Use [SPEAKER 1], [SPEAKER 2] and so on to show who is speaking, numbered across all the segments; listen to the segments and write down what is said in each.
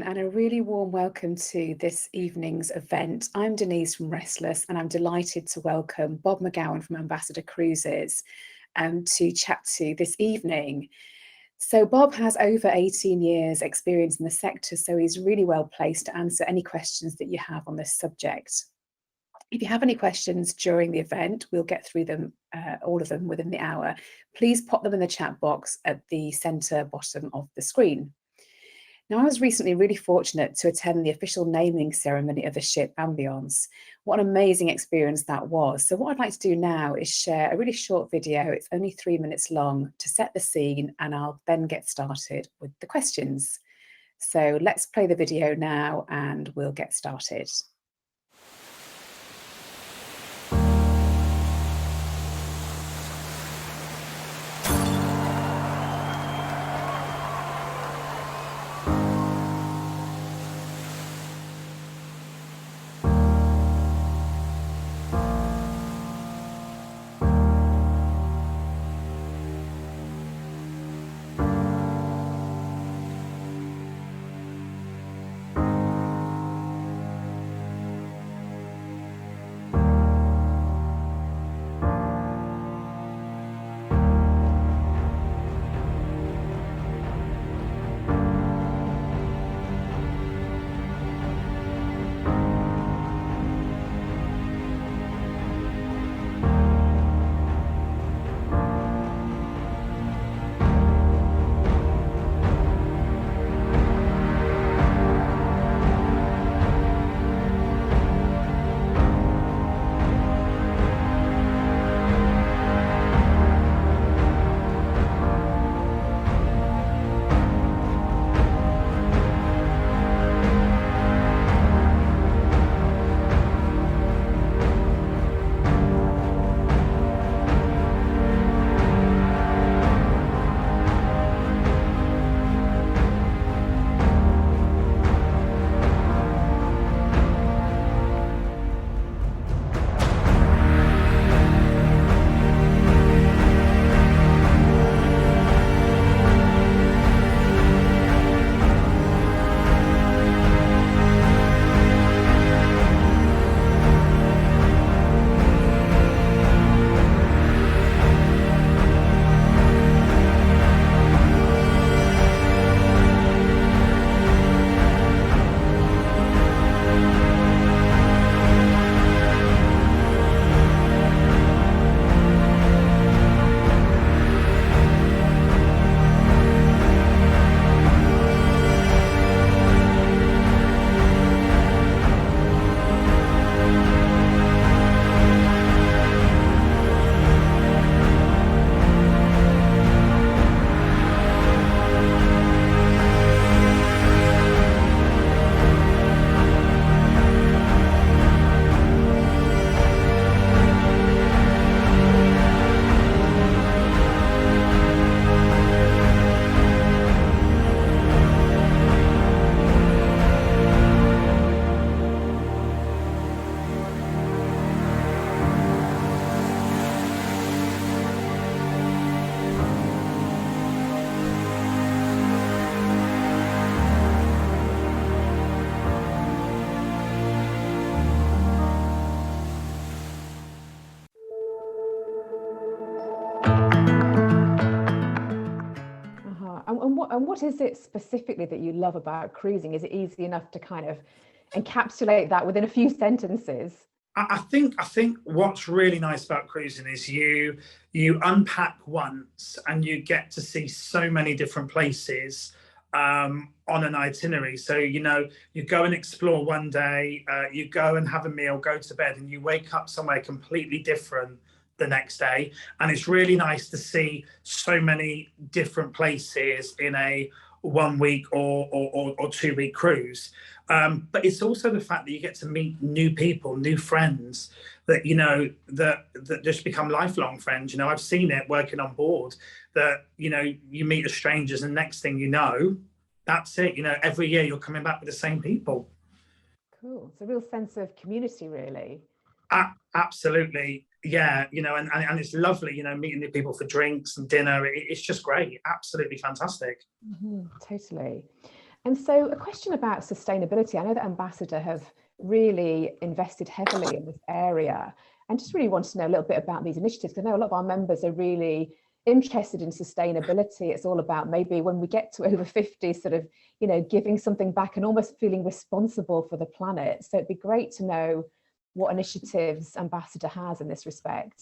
[SPEAKER 1] everyone, and a really warm welcome to this evening's event. I'm Denise from Restless, and I'm delighted to welcome Bob McGowan from Ambassador Cruises to chat to this evening. So Bob has over 18 years experience in the sector, so he's really well placed to answer any questions that you have on this subject. If you have any questions during the event, we'll get through them, all of them within the hour. Please pop them in the chat box at the centre bottom of the screen. Now, I was recently really fortunate to attend the official naming ceremony of the ship Ambience. What an amazing experience that was. So what I'd like to do now is share a really short video. It's only 3 minutes long to set the scene, and I'll then get started with the questions. So let's play the video now and we'll get started.
[SPEAKER 2] And what is it specifically that you love about cruising? Is it easy enough to kind of encapsulate that within a few sentences?
[SPEAKER 3] I think what's really nice about cruising is you unpack once and you get to see so many different places on an itinerary. So you go and explore one day, you go and have a meal, go to bed, and you wake up somewhere completely different the next day. And it's really nice to see so many different places in a 1 week or 2 week cruise. But it's also the fact that you get to meet new people, new friends that that just become lifelong friends. I've seen it working on board that you meet as strangers, and next thing you know, that's it. Every year you're coming back with the same people.
[SPEAKER 2] Cool. It's a real sense of community, really.
[SPEAKER 3] Absolutely. Yeah, and it's lovely, meeting new people for drinks and dinner. It's just great. Absolutely fantastic.
[SPEAKER 2] Totally. And so a question about sustainability. I know that Ambassador have really invested heavily in this area, and just really wanted to know a little bit about these initiatives. I know a lot of our members are really interested in sustainability. It's all about maybe when we get to over 50, sort of, you know, giving something back and almost feeling responsible for the planet. So it'd be great to know what initiatives Ambassador has in this respect.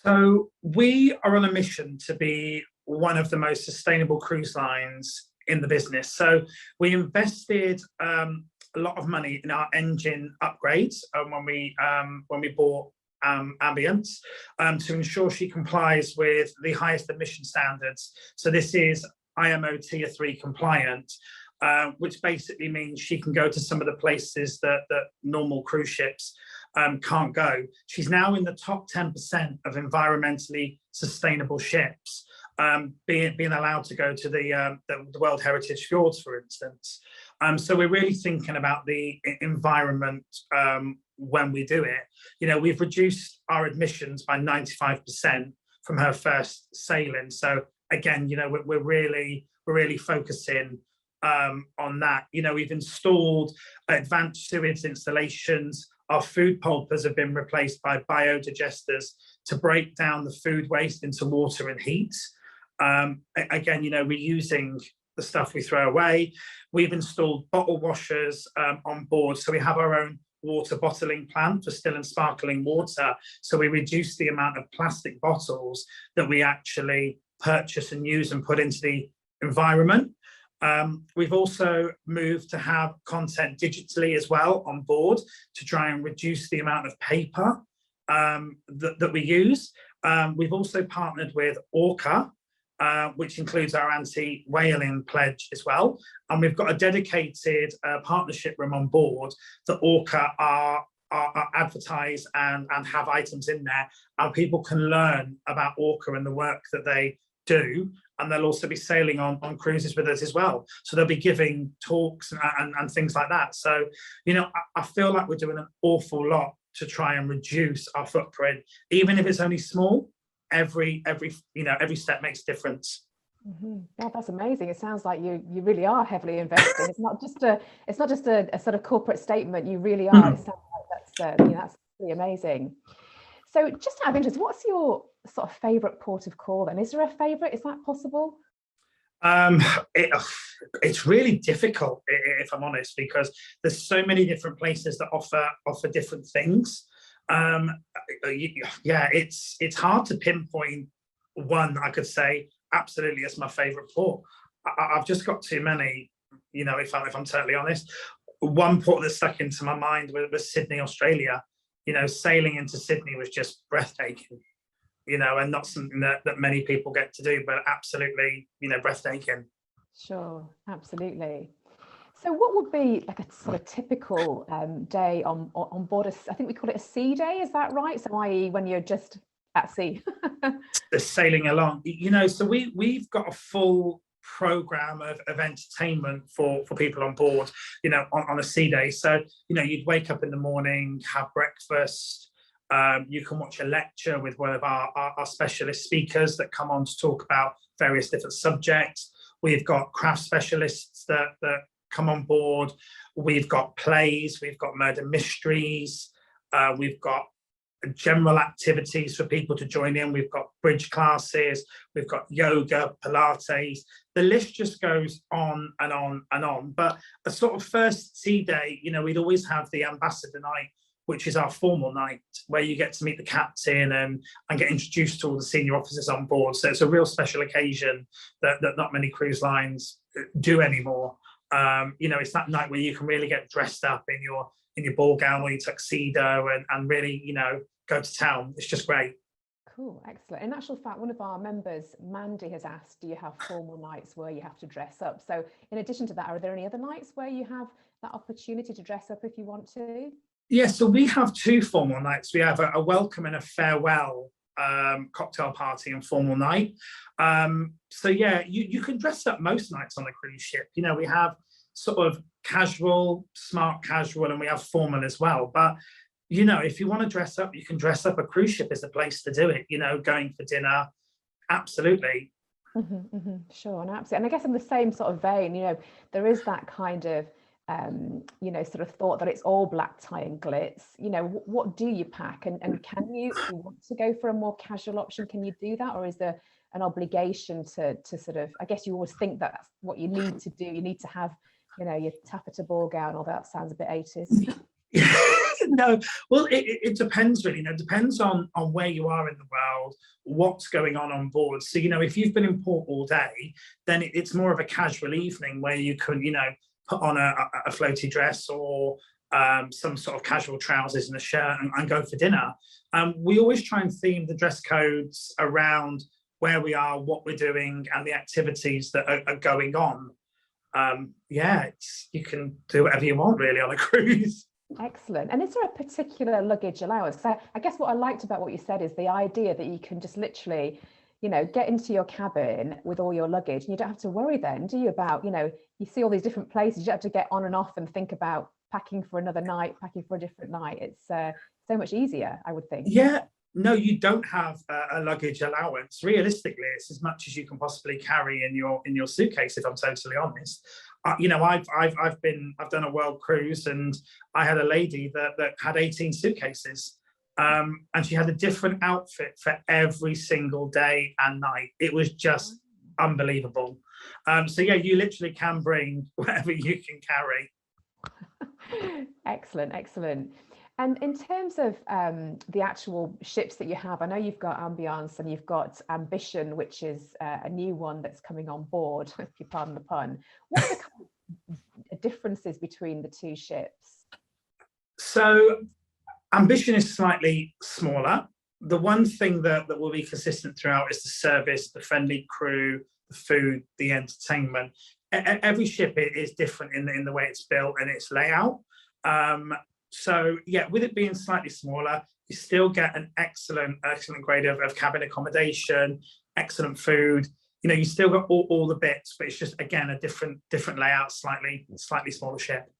[SPEAKER 3] So we are on a mission to be one of the most sustainable cruise lines in the business. So we invested a lot of money in our engine upgrades when we bought Ambience to ensure she complies with the highest emission standards. So this is IMO Tier 3 compliant, which basically means she can go to some of the places that normal cruise ships can't go. She's now in the top 10% of environmentally sustainable ships, being allowed to go to the World Heritage Fjords, for instance. So we're really thinking about the environment when we do it. You know, we've reduced our emissions by 95% from her first sailing. So again, you know, we're really focusing on that. You know, we've installed advanced sewage installations. Our food pulpers have been replaced by biodigesters to break down the food waste into water and heat. Again, you know, reusing the stuff we throw away. We've installed bottle washers on board, so we have our own water bottling plant for still and sparkling water. So we reduce the amount of plastic bottles that we actually purchase and use and put into the environment. We've also moved to have content digitally as well on board to try and reduce the amount of paper that we use. We've also partnered with Orca, which includes our anti-whaling pledge as well. And we've got a dedicated partnership room on board that Orca are advertise and have items in there, and people can learn about Orca and the work that they do. And they'll also be sailing on cruises with us as well. So they'll be giving talks and things like that. So, you know, I feel like we're doing an awful lot to try and reduce our footprint, even if it's only small. Every step makes a difference.
[SPEAKER 2] Mm-hmm. Yeah, that's amazing. It sounds like you really are heavily investing. It's not just a sort of corporate statement. You really are. It sounds like that's really amazing. So just out of interest, what's your sort of favorite port of call then? Is there a favorite? Is that possible?
[SPEAKER 3] It's really difficult, if I'm honest, because there's so many different places that offer different things. Yeah, it's hard to pinpoint one that I could say absolutely it's my favorite port. I've just got too many, you know, if I'm totally honest. One port that stuck into my mind was Sydney, Australia. You know, sailing into Sydney was just breathtaking, you know, and not something that many people get to do, but absolutely, you know, breathtaking.
[SPEAKER 2] Sure, absolutely. So what would be like a sort of typical day on board? I think we call it a sea day, is that right? So i.e. when you're just at sea.
[SPEAKER 3] Just sailing along, you know, so we've got a full program of entertainment for people on board, you know, on a sea day. So, you know, you'd wake up in the morning, have breakfast, you can watch a lecture with one of our specialist speakers that come on to talk about various different subjects. We've got craft specialists that come on board. We've got plays, we've got murder mysteries, we've got general activities for people to join in. We've got bridge classes, we've got yoga, Pilates. The list just goes on and on and on. But a sort of first sea day, you know, we'd always have the Ambassador night, which is our formal night, where you get to meet the captain and get introduced to all the senior officers on board. So it's a real special occasion that not many cruise lines do anymore. You know, it's that night where you can really get dressed up in your ball gown or your tuxedo and really, you know, go to town. It's just great.
[SPEAKER 2] Cool, excellent. In actual fact, one of our members, Mandy, has asked, do you have formal nights where you have to dress up? So in addition to that, are there any other nights where you have that opportunity to dress up if you want to?
[SPEAKER 3] Yeah, so we have two formal nights. We have a welcome and a farewell cocktail party and formal night. So yeah, you can dress up most nights on a cruise ship. You know, we have sort of casual, smart casual, and we have formal as well. But, you know, if you want to dress up, you can dress up. A cruise ship is the place to do it. You know, going for dinner, absolutely.
[SPEAKER 2] Sure, and absolutely. And I guess in the same sort of vein, there is that kind of sort of thought that it's all black tie and glitz. What do you pack, and can you, if you want to go for a more casual option, can you do that, or is there an obligation to sort of, I guess you always think that that's what you need to do, you need to have your taffeta ball gown, although that sounds a bit 80s.
[SPEAKER 3] No, well, it depends really. It depends on where you are in the world, what's going on board. So if you've been in port all day, then it's more of a casual evening where you can put on a floaty dress or some sort of casual trousers and a shirt and go for dinner. We always try and theme the dress codes around where we are, what we're doing, and the activities that are going on. You can do whatever you want really on a cruise.
[SPEAKER 2] Excellent. And is there a particular luggage allowance? Because I guess what I liked about what you said is the idea that you can just literally, get into your cabin with all your luggage, and you don't have to worry then, do you, about, you see all these different places, you don't have to get on and off and think about packing for another night, packing for a different night. It's so much easier, I would think.
[SPEAKER 3] Yeah. No, you don't have a luggage allowance. Realistically, it's as much as you can possibly carry in your suitcase, if I'm totally honest. I've done a world cruise, and I had a lady that had 18 suitcases, and she had a different outfit for every single day and night. It was just unbelievable. So yeah, you literally can bring whatever you can carry.
[SPEAKER 2] Excellent. And in terms of the actual ships that you have, I know you've got Ambience and you've got Ambition, which is a new one that's coming on board, if you pardon the pun. What are the kind of differences between the two ships?
[SPEAKER 3] So Ambition is slightly smaller. The one thing that will be consistent throughout is the service, the friendly crew, the food, the entertainment. Every ship is different in the way it's built and its layout. So yeah, with it being slightly smaller, you still get an excellent grade of cabin accommodation, excellent food. You still got all the bits, but it's just, again, a different layout, slightly smaller ship.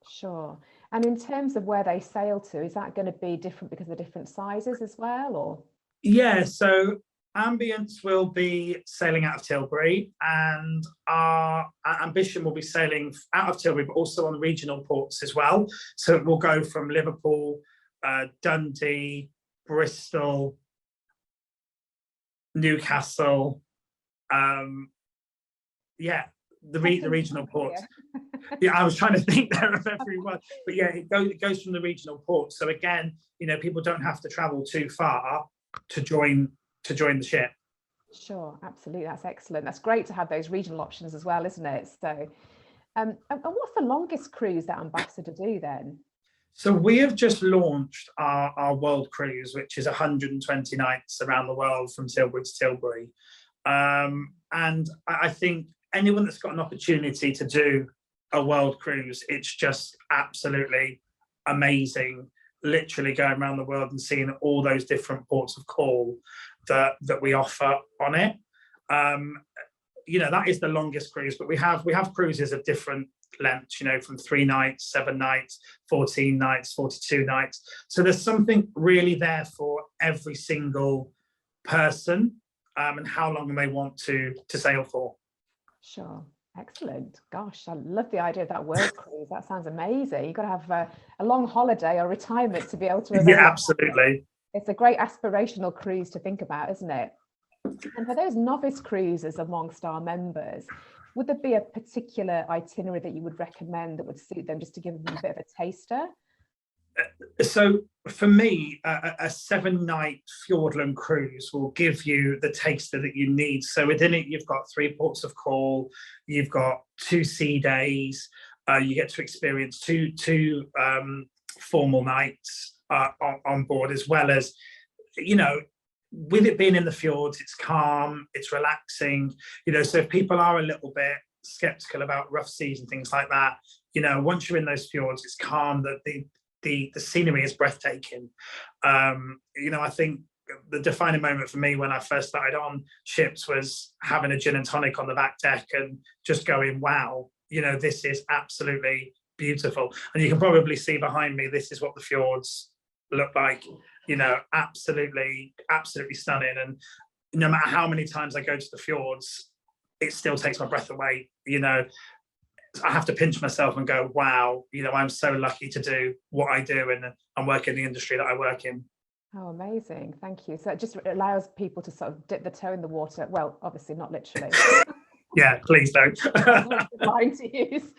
[SPEAKER 2] Sure. And in terms of where they sail to, is that going to be different because of the different sizes as well, or?
[SPEAKER 3] Yeah, so Ambience will be sailing out of Tilbury, and our Ambition will be sailing out of Tilbury, but also on regional ports as well. So it will go from Liverpool, Dundee, Bristol, Newcastle. The regional ports. Yeah, I was trying to think there of everyone, but yeah, it goes from the regional ports. So again, people don't have to travel too far to join the ship.
[SPEAKER 2] Sure, absolutely. That's excellent. That's great to have those regional options as well, isn't it? So, and what's the longest cruise that Ambassador do then?
[SPEAKER 3] So we have just launched our world cruise, which is 120 nights around the world from Tilbury to Tilbury. And I think anyone that's got an opportunity to do a world cruise, it's just absolutely amazing, literally going around the world and seeing all those different ports of call that we offer on it. That is the longest cruise, but we have cruises of different lengths, from 3 nights, 7 nights, 14 nights, 42 nights. So there's something really there for every single person, and how long they want to sail for.
[SPEAKER 2] Sure. Excellent. Gosh, I love the idea of that world cruise. That sounds amazing. You've got to have a long holiday or retirement to be able to.
[SPEAKER 3] Yeah, absolutely.
[SPEAKER 2] It's a great aspirational cruise to think about, isn't it? And for those novice cruisers amongst our members, would there be a particular itinerary that you would recommend that would suit them, just to give them a bit of a taster?
[SPEAKER 3] So for me, a 7-night Fjordland cruise will give you the taster that you need. So within it, you've got 3 ports of call, you've got 2 sea days, you get to experience two formal nights on board, as well as, with it being in the fjords, it's calm, it's relaxing, so if people are a little bit skeptical about rough seas and things like that, once you're in those fjords, it's calm, that the scenery is breathtaking. I think the defining moment for me when I first started on ships was having a gin and tonic on the back deck and just going, wow, this is absolutely beautiful. And you can probably see behind me, this is what the fjords look like, absolutely stunning. And no matter how many times I go to the fjords, it still takes my breath away. I have to pinch myself and go, wow, I'm so lucky to do what I do and work in the industry that I work in.
[SPEAKER 2] Oh, amazing. Thank you. So it just allows people to sort of dip the toe in the water. Well, obviously not literally.
[SPEAKER 3] Yeah, please don't.
[SPEAKER 2] Line to use.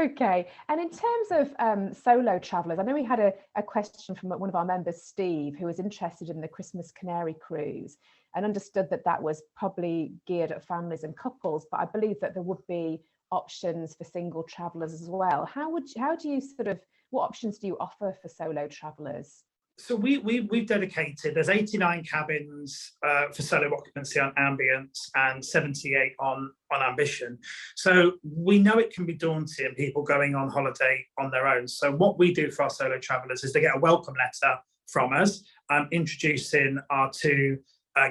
[SPEAKER 2] Okay. And in terms of solo travelers, I know we had a question from one of our members, Steve, who was interested in the Christmas Canary cruise and understood that that was probably geared at families and couples, but I believe that there would be options for single travelers as well. What options do you offer for solo travelers?
[SPEAKER 3] So we've dedicated, there's 89 cabins for solo occupancy on Ambience and 78 on Ambition. So we know it can be daunting, people going on holiday on their own. So what we do for our solo travelers is they get a welcome letter from us, introducing our two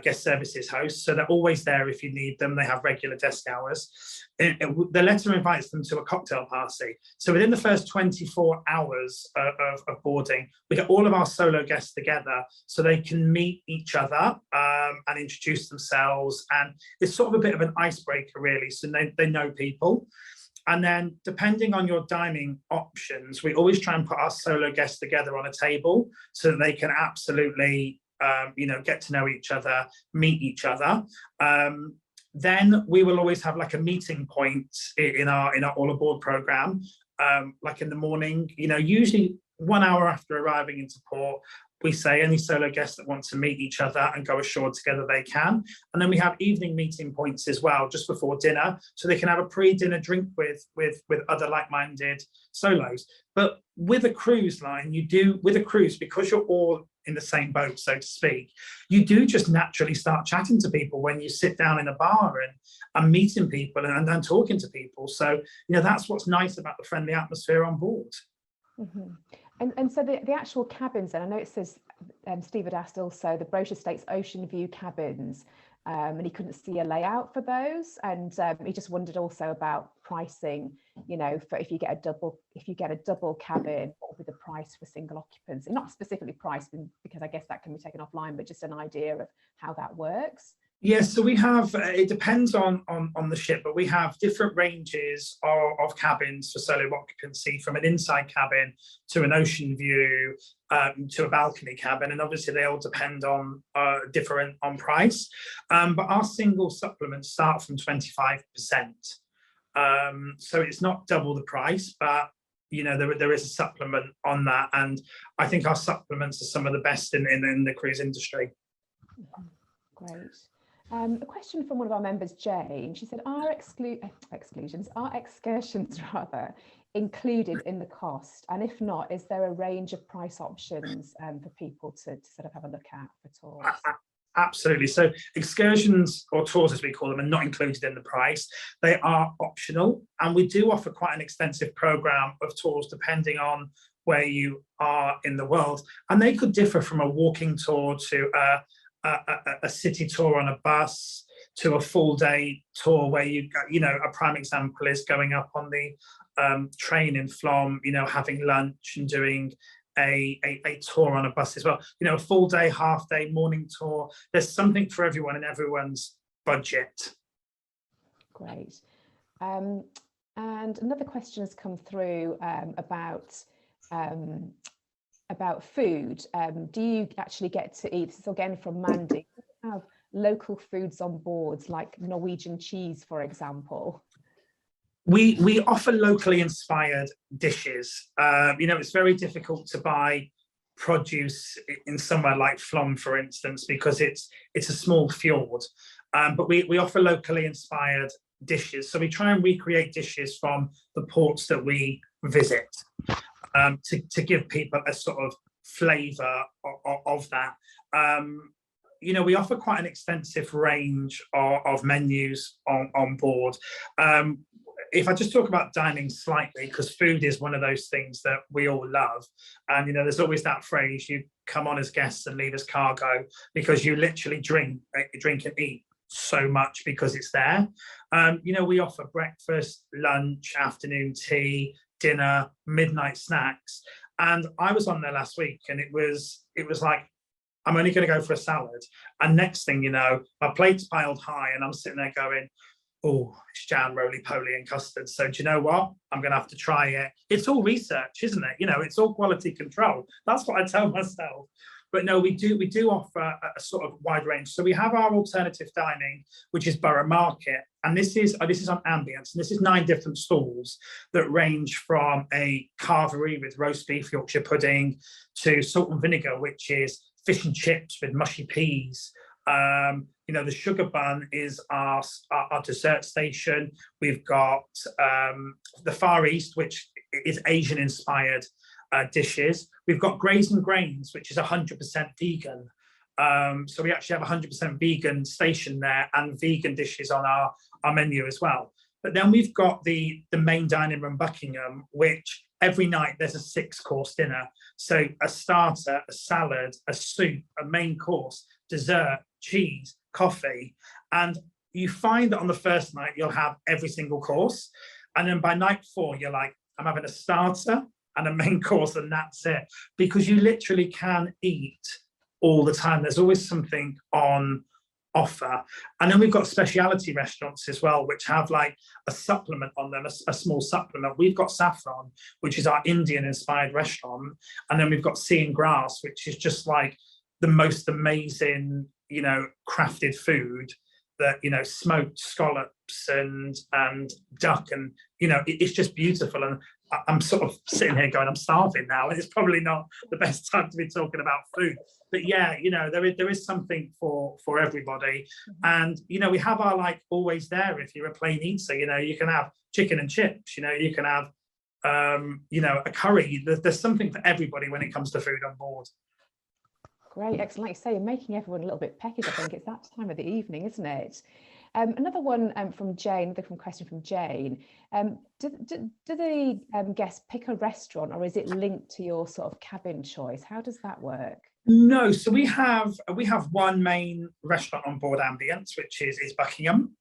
[SPEAKER 3] guest services hosts. So they're always there if you need them. They have regular desk hours. The letter invites them to a cocktail party. So within the first 24 hours of boarding, we get all of our solo guests together so they can meet each other and introduce themselves. And it's sort of a bit of an icebreaker, really. So they know people. And then depending on your dining options, we always try and put our solo guests together on a table so that they can absolutely get to know each other, meet each other. Then we will always have like a meeting point in our all aboard program, like in the morning, usually 1 hour after arriving into port, we say any solo guests that want to meet each other and go ashore together, they can. And then we have evening meeting points as well, just before dinner, so they can have a pre-dinner drink with other like-minded solos. But with a cruise line, because you're all in the same boat, so to speak, you do just naturally start chatting to people when you sit down in a bar and meeting people and talking to people. So, that's what's nice about the friendly atmosphere on board.
[SPEAKER 2] Mm-hmm. And so the actual cabins, and I know it says, Steve had asked also, the brochure states ocean view cabins, and he couldn't see a layout for those, and he just wondered also about pricing, for if you get a double cabin, what would be the price for single occupancy? Not specifically priced, because I guess that can be taken offline, but just an idea of how that works.
[SPEAKER 3] Yes, so we have, it depends on the ship, but we have different ranges of cabins for solo occupancy, from an inside cabin to an ocean view to a balcony cabin, and obviously they all depend on different on price. But our single supplements start from 25%. So it's not double the price, but there is a supplement on that, and I think our supplements are some of the best in the cruise industry.
[SPEAKER 2] Great. A question from one of our members, Jane. She said, are excursions rather included in the cost? And if not, is there a range of price options for people to sort of have a look at for tours?
[SPEAKER 3] Absolutely. So excursions, or tours as we call them, are not included in the price. They are optional, and we do offer quite an extensive program of tours depending on where you are in the world, and they could differ from a walking tour to a city tour on a bus to a full day tour where a prime example is going up on the train in Flom, having lunch and doing a tour on a bus as well. A full day, half day, morning tour. There's something for everyone in everyone's budget.
[SPEAKER 2] Great. And another question has come through about food. Do you actually get to eat? This is again from Mandy. Do you have local foods on board, like Norwegian cheese, for example?
[SPEAKER 3] We offer locally inspired dishes. It's very difficult to buy produce in somewhere like Flom, for instance, because it's a small fjord. But we offer locally inspired dishes. So we try and recreate dishes from the ports that we visit, to give people a sort of flavour of that. We offer quite an extensive range of menus on board. If I just talk about dining slightly, because food is one of those things that we all love. And, there's always that phrase, you come on as guests and leave as cargo, because you literally drink and eat so much because it's there. We offer breakfast, lunch, afternoon tea, dinner, midnight snacks. And I was on there last week, and it was like I'm only going to go for a salad. And next thing you know, my plate's piled high and I'm sitting there going, oh, it's jam, roly-poly and custard. So do you know what? I'm going to have to try it. It's all research, isn't it? You know, it's all quality control. That's what I tell myself. But no, we do offer a sort of wide range. So we have our alternative dining, which is Borough Market. And this is on Ambience. And this is 9 different stalls that range from a carvery with roast beef, Yorkshire pudding, to salt and vinegar, which is fish and chips with mushy peas. You know, the sugar bun is our dessert station. We've got the Far East, which is Asian inspired dishes. We've got Grays and Grains, which is 100% vegan. So we actually have 100% vegan station there and vegan dishes on our menu as well. But then we've got the main dining room Buckingham, which every night there's a 6-course dinner. So a starter, a salad, a soup, a main course, dessert, cheese, coffee. And you find that on the first night, you'll have every single course. And then by night 4, you're like, I'm having a starter and a main course, and that's it. Because you literally can eat all the time. There's always something on offer. And then we've got specialty restaurants as well, which have like a supplement on them, a small supplement. We've got Saffron, which is our Indian inspired restaurant. And then we've got Sea and Grass, which is just like the most amazing, you know, crafted food that, you know, smoked scallops and duck, and, you know, it's just beautiful. And I'm sort of sitting here going, I'm starving now. It's probably not the best time to be talking about food. But yeah, you know, there is something for everybody. And, you know, we have our like always there if you're a plain eater. You know, you can have chicken and chips, you know, you can have, you know, a curry. There's something for everybody when it comes to food on board.
[SPEAKER 2] Great, excellent. Like you say, you're making everyone a little bit peckish. I think it's that time of the evening, isn't it? Another one from Jane, another question from Jane. Do the guests pick a restaurant, or is it linked to your sort of cabin choice? How does that work?
[SPEAKER 3] No, so we have one main restaurant on board Ambience, which is Buckingham,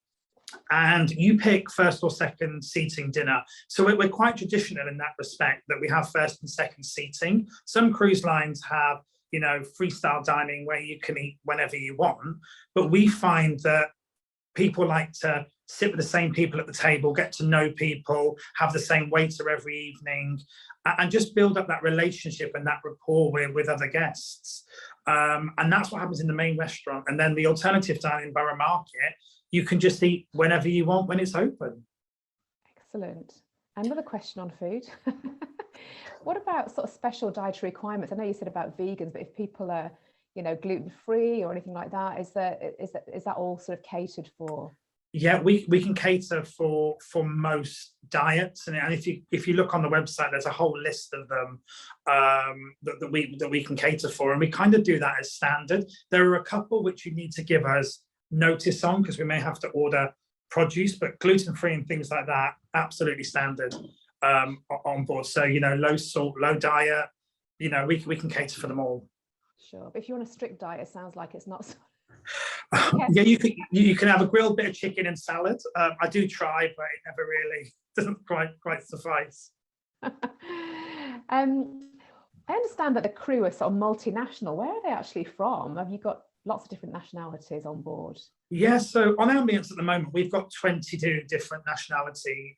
[SPEAKER 3] and you pick first or second seating dinner. So we're quite traditional in that respect, that we have first and second seating. Some cruise lines have, you know, freestyle dining where you can eat whenever you want, but we find that people like to sit with the same people at the table, get to know people, have the same waiter every evening, and just build up that relationship and that rapport with other guests. And that's what happens in the main restaurant. And then the alternative dining Borough Market, you can just eat whenever you want when it's open.
[SPEAKER 2] Excellent. Another question on food. What about sort of special dietary requirements? I know you said about vegans, but if people are, you know, gluten-free or anything like that, is that all sort of catered for?
[SPEAKER 3] Yeah, we can cater for most diets, and if you look on the website, there's a whole list of them that we can cater for, and we kind of do that as standard. There are a couple which you need to give us notice on because we may have to order produce, but gluten-free and things like that, absolutely standard on board. So, you know, low salt, low diet, you know, we can cater for them all.
[SPEAKER 2] Sure, but if you're on a strict diet, it sounds like it's not so.
[SPEAKER 3] Yeah, you can have a grilled bit of chicken and salad. I do try, but it never really doesn't quite suffice.
[SPEAKER 2] I understand that the crew are sort of multinational. Where are they actually from? Have you got lots of different nationalities on board?
[SPEAKER 3] Yeah, so on Ambience at the moment, we've got 22 different nationality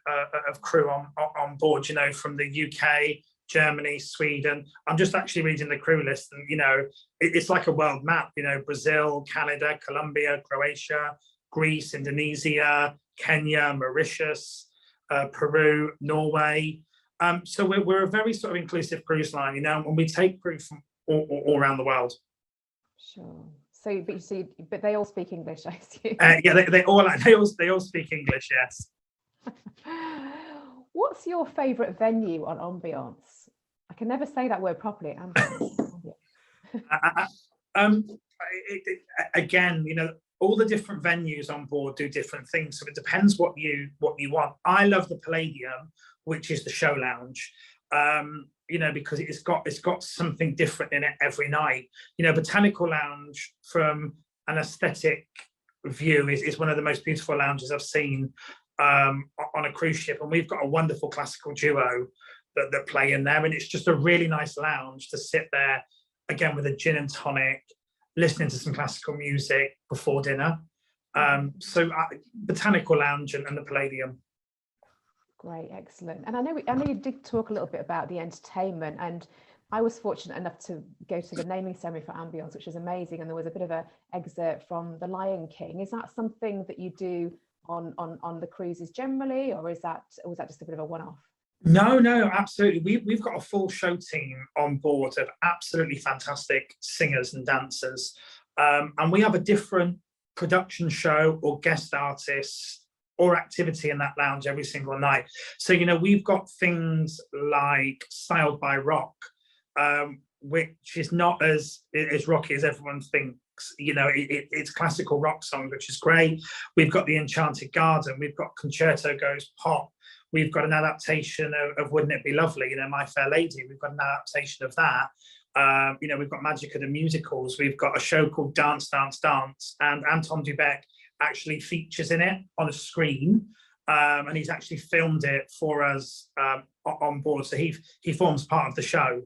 [SPEAKER 3] of crew on board, you know, from the UK, Germany, Sweden. I'm just actually reading the crew list, and, you know, it's like a world map, you know, Brazil, Canada, Colombia, Croatia, Greece, Indonesia, Kenya, Mauritius, Peru, Norway. So we're a very sort of inclusive cruise line, you know, and we take crew from all around the world.
[SPEAKER 2] Sure. So, but they all speak English, I assume.
[SPEAKER 3] Yeah, they all speak English. Yes.
[SPEAKER 2] What's your favourite venue on Ambience? I can never say that word properly.
[SPEAKER 3] Again, you know, all the different venues on board do different things, so it depends what you want. I love the Palladium, which is the show lounge. You know, because it's got something different in it every night. You know, Botanical Lounge, from an aesthetic view, is one of the most beautiful lounges I've seen on a cruise ship, and we've got a wonderful classical duo that play in there, and it's just a really nice lounge to sit there, again, with a gin and tonic, listening to some classical music before dinner. Botanical Lounge and the Palladium.
[SPEAKER 2] Great, excellent. And I know you did talk a little bit about the entertainment, and I was fortunate enough to go to the naming ceremony for Ambience, which was amazing, and there was a bit of an excerpt from The Lion King. Is that something that you do on the cruises generally, or was that just a bit of a one-off?
[SPEAKER 3] No, absolutely. We've got a full show team on board of absolutely fantastic singers and dancers, and we have a different production show or guest artists or activity in that lounge every single night. So, you know, we've got things like Styled by Rock, which is not as rocky as everyone thinks. You know, it's classical rock songs, which is great. We've got The Enchanted Garden. We've got Concerto Goes Pop. We've got an adaptation of Wouldn't It Be Lovely, you know, My Fair Lady. We've got an adaptation of that. You know, we've got Magic of the Musicals. We've got a show called Dance, Dance, Dance. And Anton Dubek actually features in it on a screen. And he's actually filmed it for us on board. So he forms part of the show,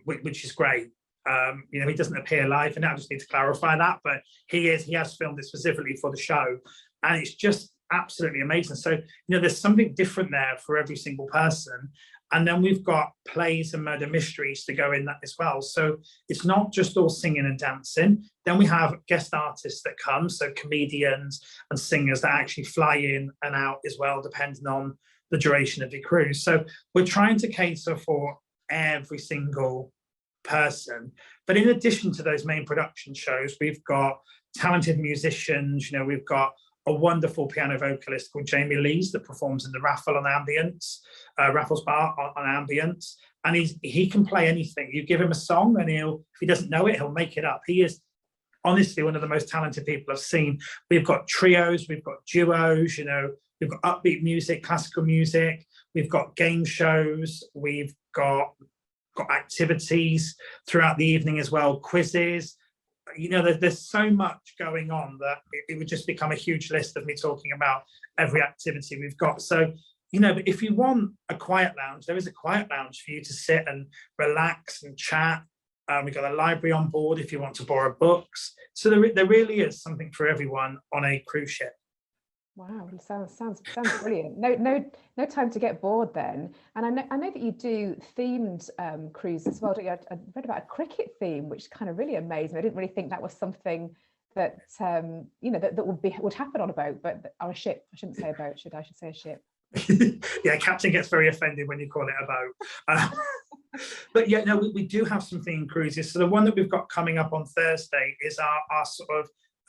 [SPEAKER 3] which is great. You know, he doesn't appear live, and I just need to clarify that, but he has filmed it specifically for the show, and it's just absolutely amazing. So, you know, there's something different there for every single person. And then we've got plays and murder mysteries to go in that as well. So it's not just all singing and dancing. Then we have guest artists that come, so comedians and singers that actually fly in and out as well, depending on the duration of the cruise. So we're trying to cater for every single person. But in addition to those main production shows, we've got talented musicians. You know, we've got a wonderful piano vocalist called Jamie Lees that performs in the Raffle on Ambience, Raffles Bar on Ambience, and he can play anything. You give him a song, and if he doesn't know it, he'll make it up. He is honestly one of the most talented people I've seen. We've got trios, we've got duos. You know, we've got upbeat music, classical music. We've got game shows. We've got activities throughout the evening as well, quizzes. You know, there's so much going on that it would just become a huge list of me talking about every activity we've got. So, you know, but if you want a quiet lounge, there is a quiet lounge for you to sit and relax and chat. We've got a library on board if you want to borrow books. So there really is something for everyone on a cruise ship.
[SPEAKER 2] Wow, sounds brilliant. No time to get bored then. And I know that you do themed cruises as well. I read about a cricket theme, which kind of really amazed me. I didn't really think that was something that you know that would happen on a boat, but on a ship. I shouldn't say a boat, I should say a ship.
[SPEAKER 3] Yeah, captain gets very offended when you call it a boat. But yeah, no, we do have some themed cruises. So the one that we've got coming up on Thursday is our sort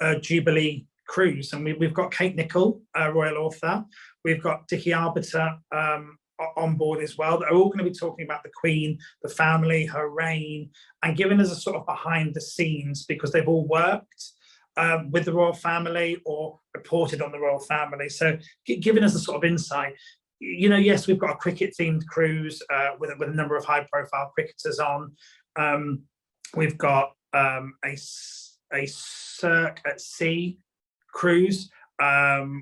[SPEAKER 3] of Jubilee cruise, and we've got Kate Nichol, royal author. We've got Dickie Arbiter on board as well. They're all going to be talking about the Queen, the family, her reign, and giving us a sort of behind the scenes, because they've all worked with the royal family or reported on the royal family. So giving us a sort of insight. You know, yes, we've got a cricket themed cruise with a number of high profile cricketers on. We've got a Cirque at Sea cruise,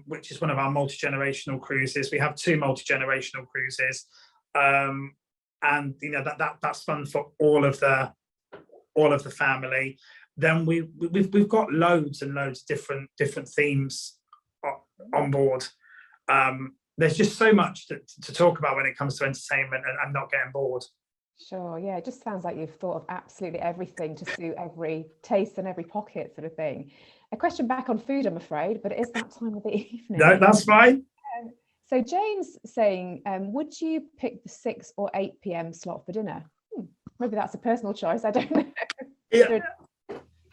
[SPEAKER 3] which is one of our multi-generational cruises. We have 2 multi-generational cruises, and you know that's fun for all of the family. Then we've got loads and loads of different themes on board. There's just so much to talk about when it comes to entertainment and not getting bored.
[SPEAKER 2] Sure, yeah, it just sounds like you've thought of absolutely everything to suit every taste and every pocket sort of thing. A question back on food, I'm afraid, but it is that time of the evening.
[SPEAKER 3] No, that's fine.
[SPEAKER 2] So Jane's saying, would you pick the 6 or 8 p.m. slot for dinner? Maybe that's a personal choice, I don't know.
[SPEAKER 3] Yeah,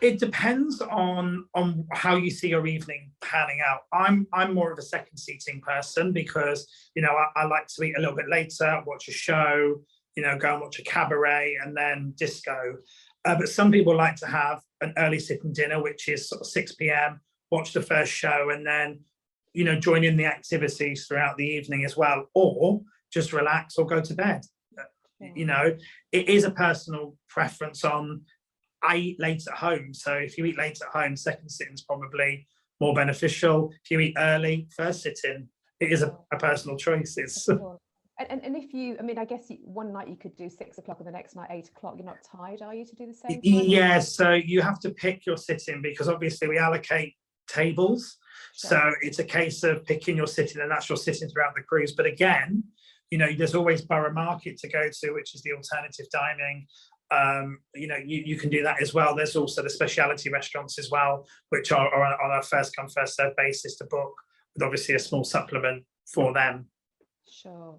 [SPEAKER 3] it depends on how you see your evening panning out. I'm more of a second seating person, because, you know, I like to eat a little bit later, watch a show, you know, go and watch a cabaret and then disco. But some people like to have an early sitting dinner, which is sort of 6 p.m, watch the first show, and then, you know, join in the activities throughout the evening as well, or just relax or go to bed. You know, it is a personal preference on, I eat late at home. So if you eat late at home, second sitting is probably more beneficial. If you eat early, first sitting, it is a personal choice. It's
[SPEAKER 2] And if you, I mean, I guess one night you could do 6 o'clock and the next night 8 o'clock. You're not tired, are you, to do the same time?
[SPEAKER 3] Yeah, so you have to pick your sitting because obviously we allocate tables.
[SPEAKER 2] Sure.
[SPEAKER 3] So it's a case of picking your sitting, and that's your sitting throughout the cruise. But again, you know, there's always Borough Market to go to, which is the alternative dining. You know, you can do that as well. There's also the specialty restaurants as well, which are on a first come first served basis to book, with obviously a small supplement for them.
[SPEAKER 2] Sure,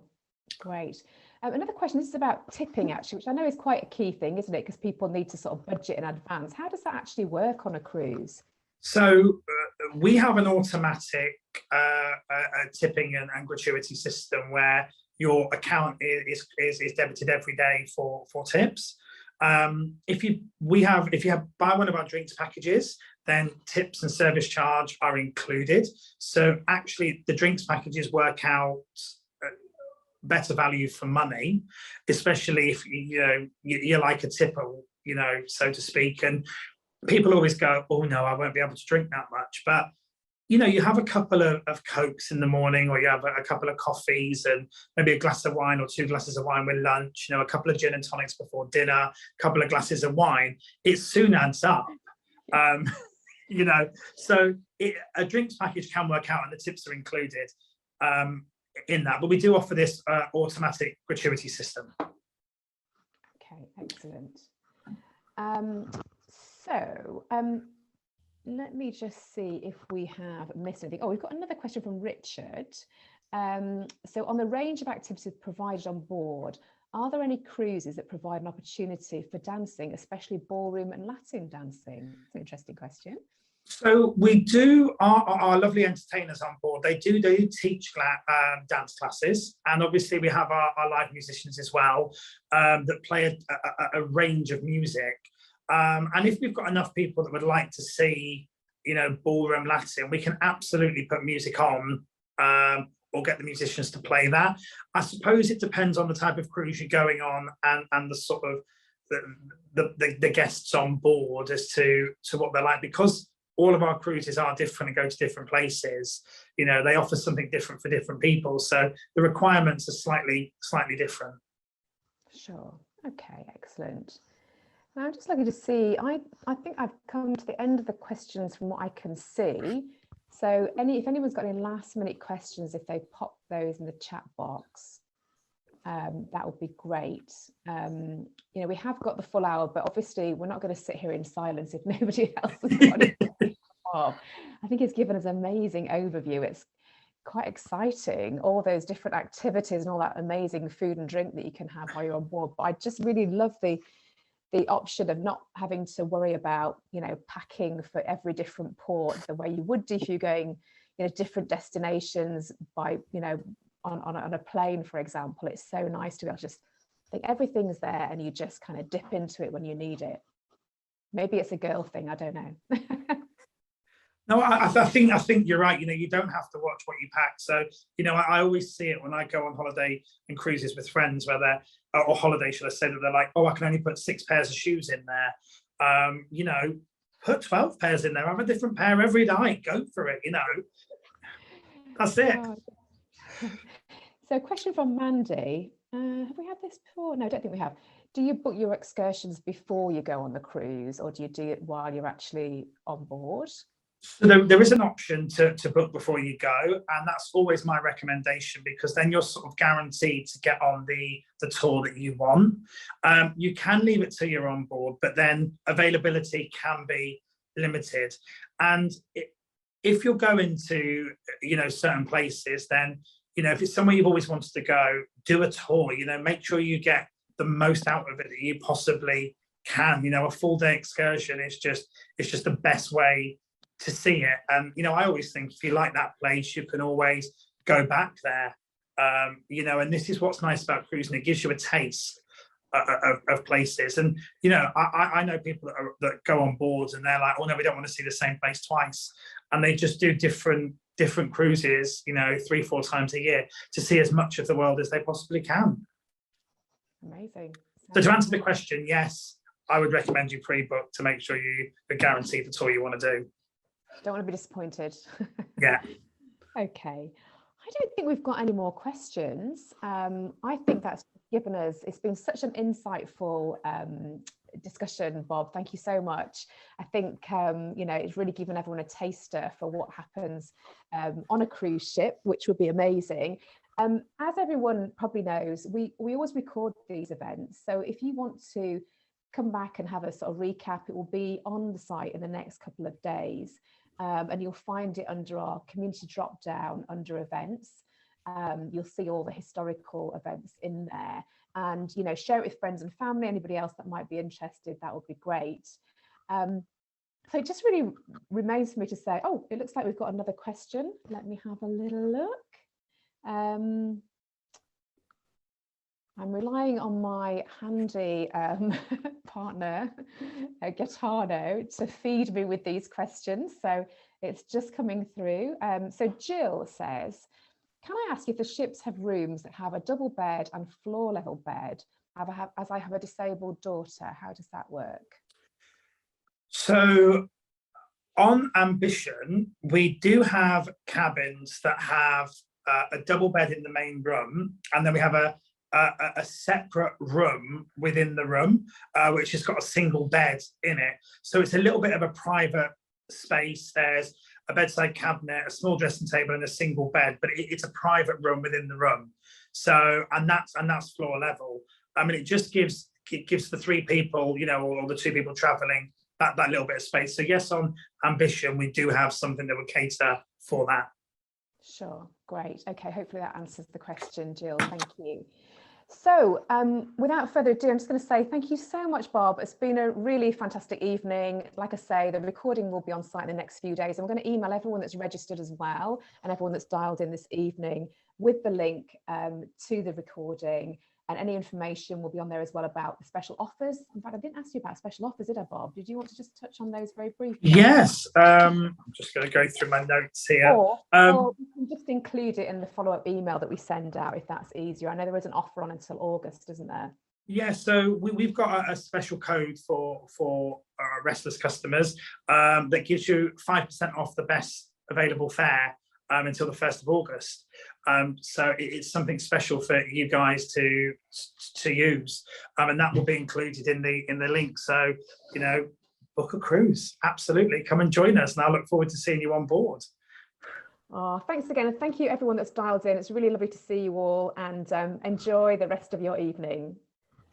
[SPEAKER 2] great. Another question, this is about tipping actually, which I know is quite a key thing, isn't it? Because people need to sort of budget in advance. How does that actually work on a cruise?
[SPEAKER 3] So we have an automatic tipping and gratuity system where your account is debited every day for tips. If you buy one of our drinks packages, then tips and service charge are included. So actually, the drinks packages work out better value for money, especially if you're like a tipper, you know, so to speak. And people always go, "Oh no, I won't be able to drink that much," but you know, you have a couple of Cokes in the morning, or you have a couple of coffees and maybe a glass of wine or 2 glasses of wine with lunch, you know, a couple of gin and tonics before dinner, a couple of glasses of wine, it soon adds up. You know, so a drinks package can work out and the tips are included in that, but we do offer this automatic gratuity system.
[SPEAKER 2] Okay, excellent. Let me just see if we have missed anything. Oh, we've got another question from Richard. So on the range of activities provided on board, are there any cruises that provide an opportunity for dancing, especially ballroom and Latin dancing? It's an interesting question.
[SPEAKER 3] So we do, our lovely entertainers on board, they do teach dance classes, and obviously we have our live musicians as well that play a range of music. And if we've got enough people that would like to see, you know, ballroom Latin, we can absolutely put music on or get the musicians to play that. I suppose it depends on the type of cruise you're going on and the sort of the guests on board as to what they're like, because all of our cruises are different and go to different places. You know, they offer something different for different people, so the requirements are slightly different.
[SPEAKER 2] Sure. Okay, excellent. I'm just looking to see, I think I've come to the end of the questions from what I can see. So if anyone's got any last minute questions, if they pop those in the chat box, that would be great. You know, we have got the full hour, but obviously we're not going to sit here in silence if nobody else has got it. I think it's given us an amazing overview. It's quite exciting, all those different activities and all that amazing food and drink that you can have while you're on board. But I just really love the option of not having to worry about, you know, packing for every different port the way you would do if you're going, you know, different destinations by, you know, on a plane, for example. It's so nice to be able to just think everything's there and you just kind of dip into it when you need it. Maybe it's a girl thing, I don't know.
[SPEAKER 3] No, I think you're right. You know, you don't have to watch what you pack. So, you know, I always see it when I go on holiday and cruises with friends, where they're, or holiday, should I say, that they're like, "Oh, I can only put 6 pairs of shoes in there." You know, put 12 pairs in there. Have a different pair every night. Go for it. You know, that's it.
[SPEAKER 2] So, a question from Mandy. Have we had this before? No, I don't think we have. Do you book your excursions before you go on the cruise, or do you do it while you're actually on board?
[SPEAKER 3] So there is an option to book before you go, and that's always my recommendation, because then you're sort of guaranteed to get on the tour that you want. You can leave it till you're on board, but then availability can be limited. And if you're going to, you know, certain places, then, you know, if it's somewhere you've always wanted to go, do a tour. You know, make sure you get the most out of it that you possibly can. You know, a full day excursion is just the best way to see it. And you know, I always think if you like that place, you can always go back there. You know, and this is what's nice about cruising, it gives you a taste of places. And you know, I know people that go on boards and they're like, "Oh no, we don't want to see the same place twice," and they just do different cruises, you know, 3-4 times a year to see as much of the world as they possibly can.
[SPEAKER 2] Amazing.
[SPEAKER 3] So to answer the question, yes, I would recommend you pre-book to make sure you're guaranteed the tour you want to do.
[SPEAKER 2] Don't want to be disappointed.
[SPEAKER 3] Yeah.
[SPEAKER 2] Okay. I I don't think we've got any more questions. I think that's given us, it's been such an insightful discussion, Bob. Thank you so much. I think, you know, it's really given everyone a taster for what happens on a cruise ship, which would be amazing. As everyone probably knows, we always record these events. So if you want to come back and have a sort of recap, it will be on the site in the next couple of days. And you'll find it under our community drop down under events. You'll see all the historical events in there, and, you know, share it with friends and family, anybody else that might be interested, that would be great. So it just really remains for me to say, oh, it looks like we've got another question. Let me have a little look. I'm relying on my handy partner, Gaetano, to feed me with these questions. So it's just coming through. So Jill says, can I ask if the ships have rooms that have a double bed and floor level bed, as I have a disabled daughter? How does that work?
[SPEAKER 3] So on Ambition, we do have cabins that have a double bed in the main room, and then we have a separate room within the room, which has got a single bed in it. So it's a little bit of a private space. There's a bedside cabinet, a small dressing table, and a single bed, but it's a private room within the room. So, and that's floor level. I mean, it just gives the three people, you know, or the two people traveling, that little bit of space. So yes, on Ambition, we do have something that would cater for that.
[SPEAKER 2] Sure, great. Okay, hopefully that answers the question, Jill. Thank you. So without further ado, I'm just going to say thank you so much, Bob. It's been a really fantastic evening. Like I say, the recording will be on site in the next few days. I'm going to email everyone that's registered as well, and everyone that's dialed in this evening with the link to the recording, and any information will be on there as well about the special offers. In fact, I didn't ask you about special offers, did I, Bob? Did you want to just touch on those very briefly?
[SPEAKER 3] Yes, I'm just going to go through my notes here.
[SPEAKER 2] Or we can just include it in the follow-up email that we send out, if that's easier. I know there is an offer on until August, isn't there?
[SPEAKER 3] Yeah, so we've got a special code for Restless customers that gives you 5% off the best available fare until the 1st of August. So it's something special for you guys to use, and that will be included in the link. So, you know, book a cruise, absolutely, come and join us, and I look forward to seeing you on board.
[SPEAKER 2] Oh, thanks again, and thank you everyone that's dialed in. It's really lovely to see you all, and enjoy the rest of your evening.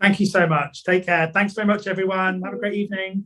[SPEAKER 3] Thank you so much. Take care. Thanks very much, everyone. Have a great evening.